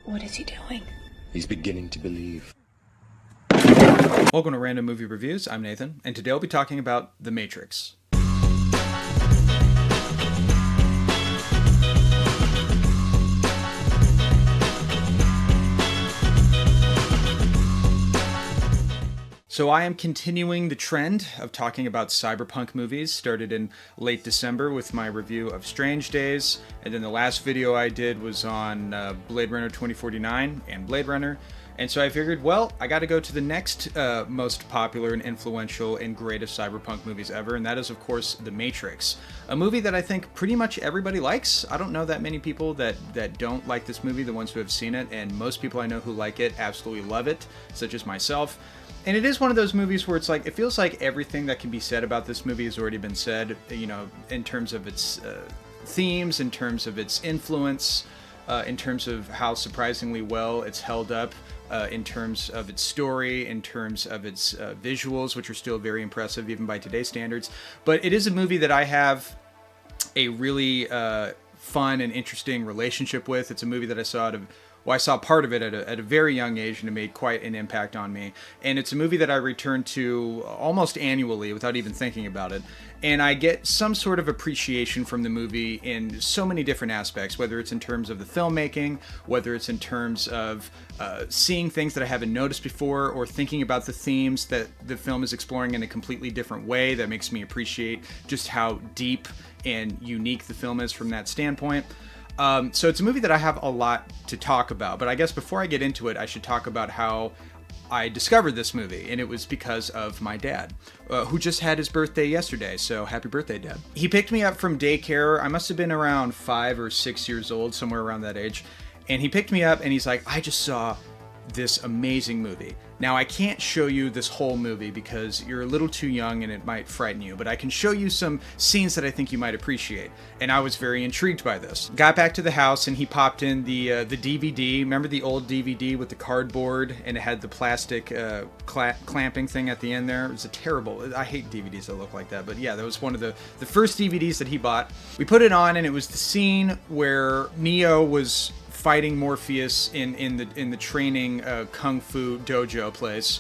What is he doing? He's beginning to believe. Welcome to Random Movie Reviews. I'm Nathan, and today I'll be talking about The Matrix. So I am continuing the trend of talking about cyberpunk movies. Started in late December with my review of Strange Days, and then the last video I did was on Blade Runner 2049 and Blade Runner. And so I figured, well, I got to go to the next most popular and influential and greatest cyberpunk movies ever, and that is, of course, The Matrix. A movie that I think pretty much everybody likes. I don't know that many people that don't like this movie, the ones who have seen it, and most people I know who like it absolutely love it, such as myself. And it is one of those movies where it's like, it feels like everything that can be said about this movie has already been said, you know, in terms of its themes, in terms of its influence, in terms of how surprisingly well it's held up, in terms of its story, in terms of its visuals, which are still very impressive even by today's standards. But it is a movie that I have a really fun and interesting relationship with. It's a movie that I saw part of it at a very young age, and it made quite an impact on me. And it's a movie that I return to almost annually without even thinking about it. And I get some sort of appreciation from the movie in so many different aspects, whether it's in terms of the filmmaking, whether it's in terms of seeing things that I haven't noticed before, or thinking about the themes that the film is exploring in a completely different way that makes me appreciate just how deep and unique the film is from that standpoint. So it's a movie that I have a lot to talk about, but I guess before I get into it, I should talk about how I discovered this movie, and it was because of my dad, who just had his birthday yesterday, so happy birthday, Dad. He picked me up from daycare. I must have been around 5 or 6 years old, somewhere around that age, and he picked me up, and he's like, I just saw this amazing movie. Now, I can't show you this whole movie because you're a little too young and it might frighten you, but I can show you some scenes that I think you might appreciate. And I was very intrigued by this. Got back to the house and he popped in the DVD. Remember the old DVD with the cardboard and it had the plastic clamping thing at the end there? It was a terrible, I hate DVDs that look like that, but yeah, that was one of the first DVDs that he bought. We put it on and it was the scene where Neo was fighting Morpheus in the training kung fu dojo place,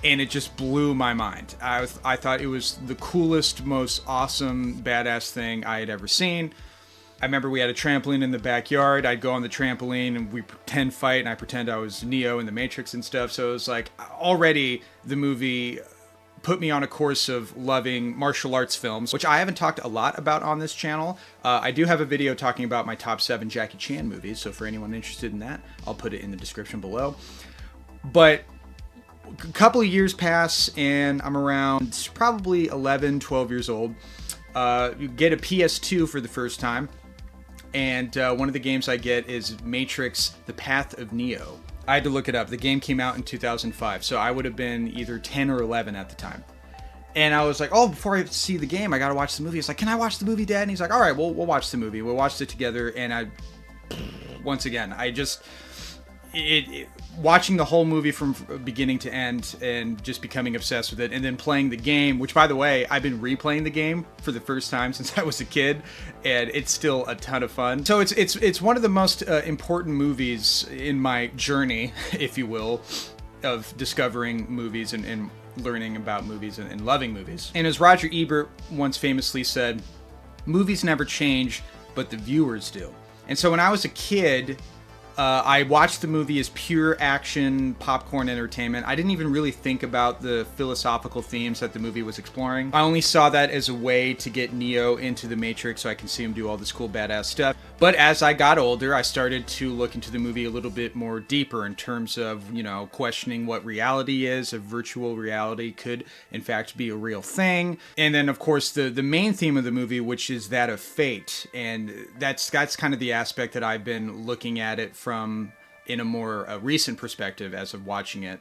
and it just blew my mind. I thought it was the coolest, most awesome, badass thing I had ever seen. I remember we had a trampoline in the backyard. I'd go on the trampoline and we pretend fight, and I pretend I was Neo in the Matrix and stuff. So it was like, already the movie put me on a course of loving martial arts films, which I haven't talked a lot about on this channel. I do have a video talking about my top 7 Jackie Chan movies, so for anyone interested in that, I'll put it in the description below. But a couple of years pass, and I'm around probably 11, 12 years old. You get a PS2 for the first time, and one of the games I get is Matrix: The Path of Neo. I had to look it up. The game came out in 2005, so I would have been either 10 or 11 at the time. And I was like, oh, before I see the game, I gotta watch the movie. It's like, can I watch the movie, Dad? And he's like, all right, we'll watch the movie. We watched it together, and once again, watching the whole movie from beginning to end and just becoming obsessed with it, and then playing the game, which, by the way, I've been replaying the game for the first time since I was a kid, and it's still a ton of fun. So it's one of the most important movies in my journey, if you will, of discovering movies and learning about movies and loving movies. And as Roger Ebert once famously said, movies never change, but the viewers do. And so when I was a kid, I watched the movie as pure action, popcorn entertainment. I didn't even really think about the philosophical themes that the movie was exploring. I only saw that as a way to get Neo into the Matrix so I can see him do all this cool badass stuff. But as I got older, I started to look into the movie a little bit more deeper in terms of, you know, questioning what reality is. If virtual reality could, in fact, be a real thing. And then, of course, the main theme of the movie, which is that of fate. And that's kind of the aspect that I've been looking at it from in a more recent perspective as of watching it,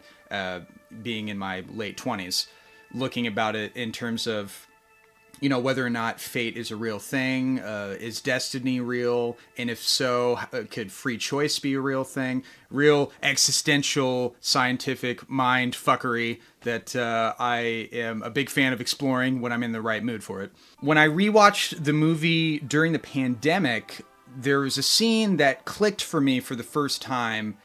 being in my late 20s, looking about it in terms of, you know, whether or not fate is a real thing, is destiny real, and if so, could free choice be a real thing? Real existential scientific mind fuckery that I am a big fan of exploring when I'm in the right mood for it. When I rewatched the movie during the pandemic, there was a scene that clicked for me for the first time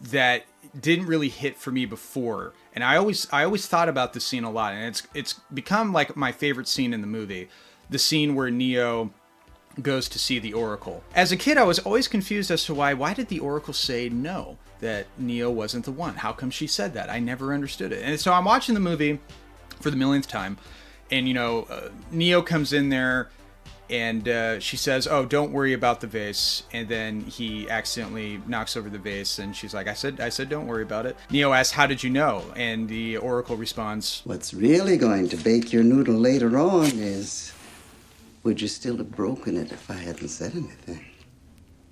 that didn't really hit for me before. And I always thought about this scene a lot, and it's become like my favorite scene in the movie. The scene where Neo goes to see the Oracle. As a kid, I was always confused as to why did the Oracle say no, that Neo wasn't the one? How come she said that? I never understood it. And so I'm watching the movie for the millionth time, and Neo comes in there, and she says, "Oh, don't worry about the vase." And then he accidentally knocks over the vase, and she's like, I said don't worry about it." Neo asks, "How did you know?" And the Oracle responds, "What's really going to bake your noodle later on is, would you still have broken it if I hadn't said anything?"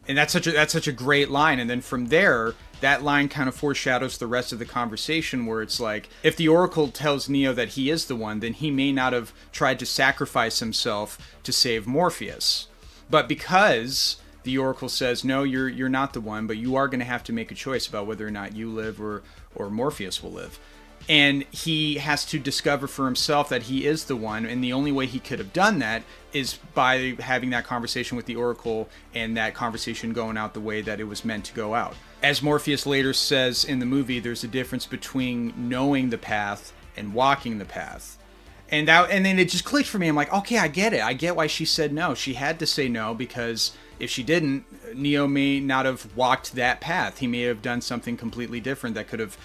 And that's such a great line. And then from there, that line kind of foreshadows the rest of the conversation, where it's like, if the Oracle tells Neo that he is the one, then he may not have tried to sacrifice himself to save Morpheus. But because the Oracle says, "No, you're not the one, but you are going to have to make a choice about whether or not you live or Morpheus will live." And he has to discover for himself that he is the one, and the only way he could have done that is by having that conversation with the Oracle, and that conversation going out the way that it was meant to go out. As Morpheus later says in the movie, there's a difference between knowing the path and walking the path. And then it just clicked for me. I'm like, okay, I get it. I get why she said no. She had to say no, because if she didn't, Neo may not have walked that path. He may have done something completely different that could have,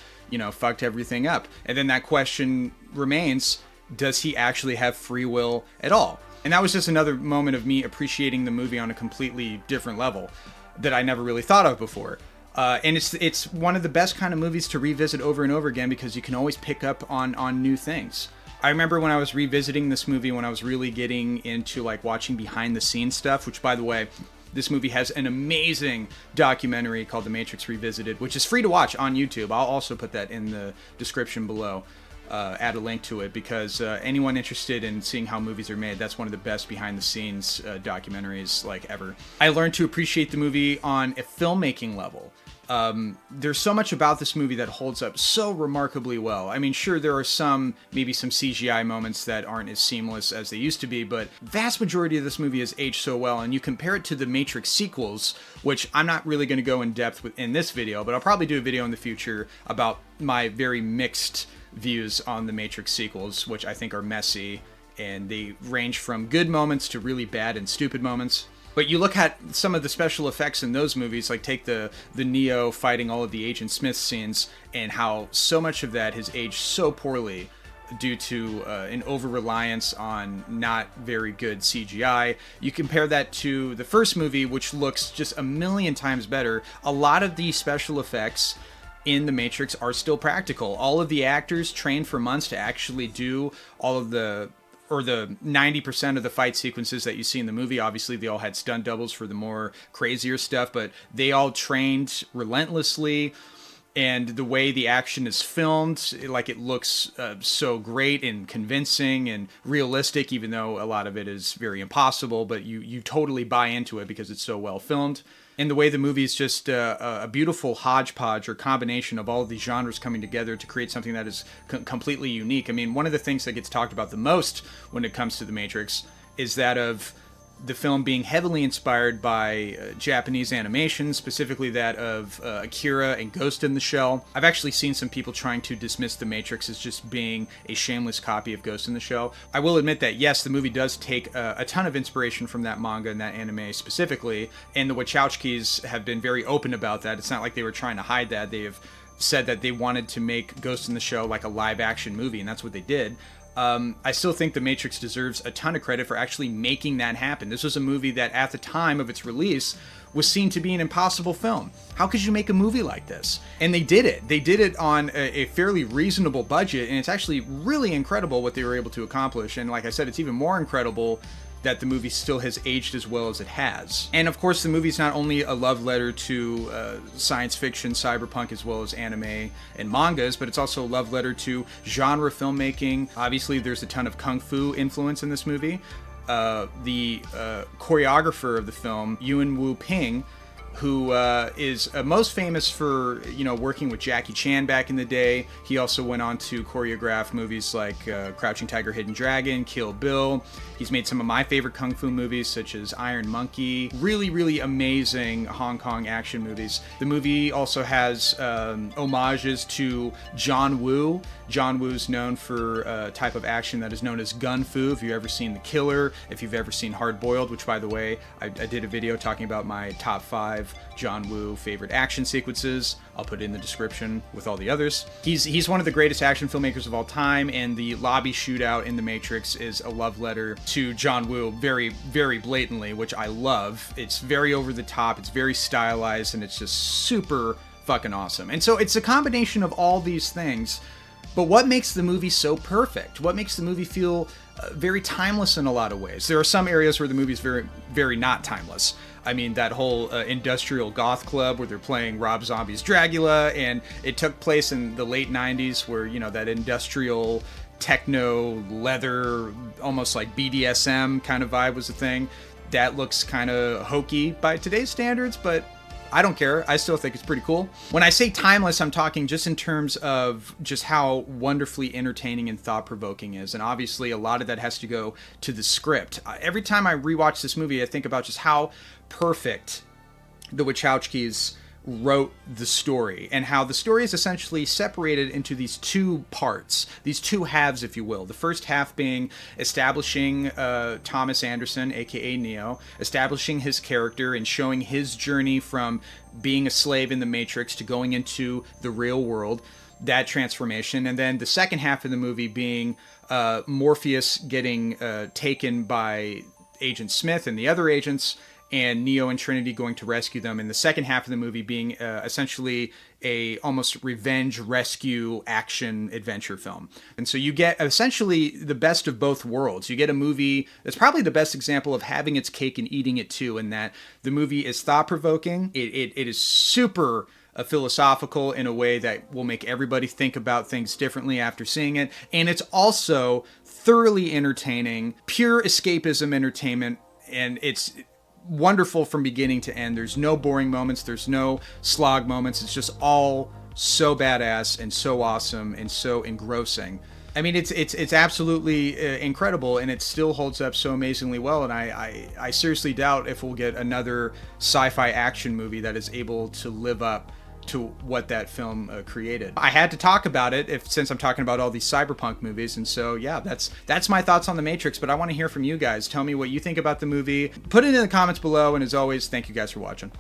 fucked everything up. And then that question remains, does he actually have free will at all? And that was just another moment of me appreciating the movie on a completely different level that I never really thought of before. And it's one of the best kind of movies to revisit over and over again, because you can always pick up on new things. I remember when I was revisiting this movie, when I was really getting into like watching behind the scenes stuff, which, by the way, this movie has an amazing documentary called The Matrix Revisited, which is free to watch on YouTube. I'll also put that in the description below, add a link to it, because anyone interested in seeing how movies are made, that's one of the best behind the scenes documentaries like ever. I learned to appreciate the movie on a filmmaking level. There's so much about this movie that holds up so remarkably well. I mean, sure, there are maybe some CGI moments that aren't as seamless as they used to be, but vast majority of this movie has aged so well. And you compare it to the Matrix sequels, which I'm not really going to go in depth with in this video, but I'll probably do a video in the future about my very mixed views on the Matrix sequels, which I think are messy, and they range from good moments to really bad and stupid moments. But you look at some of the special effects in those movies, like take the Neo fighting all of the Agent Smith scenes, and how so much of that has aged so poorly due to an over-reliance on not very good CGI. You compare that to the first movie, which looks just a million times better. A lot of the special effects in The Matrix are still practical. All of the actors trained for months to actually do all of the 90% of the fight sequences that you see in the movie. Obviously, they all had stunt doubles for the more crazier stuff, but they all trained relentlessly. And the way the action is filmed, like, it looks so great and convincing and realistic, even though a lot of it is very impossible, but you totally buy into it because it's so well filmed. And the way the movie is just a beautiful hodgepodge or combination of all of these genres coming together to create something that is completely unique. I mean, one of the things that gets talked about the most when it comes to The Matrix is that of the film being heavily inspired by Japanese animation, specifically that of Akira and Ghost in the Shell. I've actually seen some people trying to dismiss The Matrix as just being a shameless copy of Ghost in the Shell. I will admit that, yes, the movie does take a ton of inspiration from that manga and that anime specifically, and the Wachowskis have been very open about that. It's not like they were trying to hide that. They have said that they wanted to make Ghost in the Shell like a live-action movie, and that's what they did. I still think The Matrix deserves a ton of credit for actually making that happen. This was a movie that at the time of its release was seen to be an impossible film. How could you make a movie like this? And they did it. They did it on a fairly reasonable budget, and it's actually really incredible what they were able to accomplish. And like I said, it's even more incredible that the movie still has aged as well as it has. And of course, the movie's not only a love letter to science fiction, cyberpunk, as well as anime and mangas, but it's also a love letter to genre filmmaking. Obviously, there's a ton of kung fu influence in this movie. The choreographer of the film, Yuen Woo Ping, who is most famous for, working with Jackie Chan back in the day. He also went on to choreograph movies like Crouching Tiger, Hidden Dragon, Kill Bill. He's made some of my favorite kung fu movies, such as Iron Monkey. Really, really amazing Hong Kong action movies. The movie also has homages to John Woo. John Woo's known for a type of action that is known as gun fu. If you've ever seen The Killer, if you've ever seen Hard Boiled, which, by the way, I did a video talking about my top 5 John Woo favorite action sequences. I'll put it in the description with all the others. He's one of the greatest action filmmakers of all time, and the lobby shootout in The Matrix is a love letter to John Woo very, very blatantly, which I love. It's very over the top, it's very stylized, and it's just super fucking awesome. And so it's a combination of all these things. But what makes the movie so perfect? What makes the movie feel very timeless in a lot of ways? There are some areas where the movie is very, very not timeless. I mean, that whole industrial goth club where they're playing Rob Zombie's Dracula, and it took place in the late 90s where, that industrial techno leather, almost like BDSM kind of vibe was a thing. That looks kind of hokey by today's standards, but I don't care. I still think it's pretty cool. When I say timeless, I'm talking just in terms of just how wonderfully entertaining and thought-provoking is. And obviously, a lot of that has to go to the script. Every time I rewatch this movie, I think about just how perfect the Wachowskis wrote the story, and how the story is essentially separated into these two parts, these two halves, if you will. The first half being establishing Thomas Anderson, aka Neo, establishing his character and showing his journey from being a slave in the Matrix to going into the real world, that transformation. And then the second half of the movie being Morpheus getting taken by Agent Smith and the other agents, and Neo and Trinity going to rescue them, and the second half of the movie being essentially a almost revenge rescue action adventure film. And so you get essentially the best of both worlds. You get a movie that's probably the best example of having its cake and eating it too, in that the movie is thought-provoking. It is super philosophical in a way that will make everybody think about things differently after seeing it, and it's also thoroughly entertaining, pure escapism entertainment, and it's wonderful from beginning to end. There's no boring moments, there's no slog moments. It's just all so badass and so awesome and so engrossing. I mean, it's absolutely incredible, and it still holds up so amazingly well. And I seriously doubt if we'll get another sci-fi action movie that is able to live up to what that film created. I had to talk about it since I'm talking about all these cyberpunk movies, and so yeah, that's my thoughts on The Matrix. But I want to hear from you guys. Tell me what you think about the movie. Put it in the comments below, and as always, thank you guys for watching.